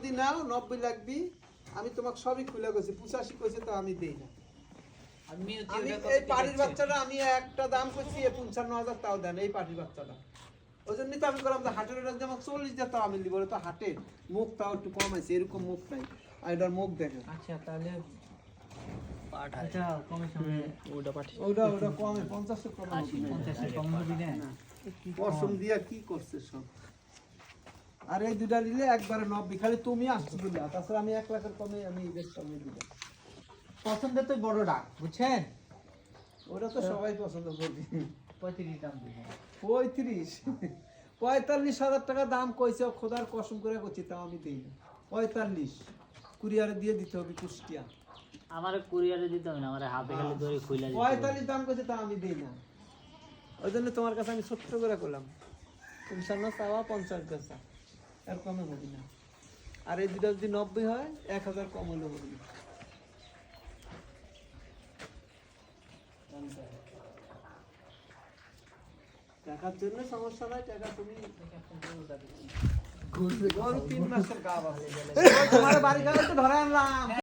যদি নাও 90 লাগবি আমি তোমাকে সবই খুলে গেছি 85 কইছে তো আমি দেই না আমি এই পাড়ির বাচ্চাটা আমি একটা দাম কইছি 55000 তাও দেন এই পাড়ির বাচ্চাটা ওজন্যই তো আমি বললাম যে হাটের এটা যেমন 40 টাকা আমি দিব তো হাটে মুখটাও একটু কম আছে এরকম মুখ নাই আর এটার মুখ দেখেন আচ্ছা তাহলে আচ্ছা কমে সামনে ওটা পাঠি ওটা কমে 50 টাকা কম 50 কম দিবি না পশম দিয়া কি করছে সব আর এই দুটা নিলে একবারে 90 খালি তুমি আসছো বলে তাছাড়া আমি 1 লাখের কমে আমি বেশ কমে দিব পছন্দের তো বড়টা বুঝছেন ওটা তো সবাই পছন্দ করবে 35 দাম দিবেন 45,000 টাকা দাম কইছে খোদার কসম করে কইছি তাও আমি দেই না 45 কুরিয়ারে দিয়ে দিতে হবে কুষ্টিয়া আমারে কুরিয়ারে দিতে হবে না আমারে হাতে খালি ধরে খুইলা দিতে 45 দাম কইছে তাও আমি দেই না ওইজন্য তোমার কাছে আমি ছোট্ট করে কইলাম তুমি সামনে চাওয়া 50 টাকা আর কমে হবে না আর এই দুটো যদি 90 হয় 1000 কম হলে হবে না টাকার জন্য সমস্যা নাই টাকা তুমি ঘুরবে 3 মাসের গা বাজে তোমার বাড়ি গেলে তো ধরে আনলাম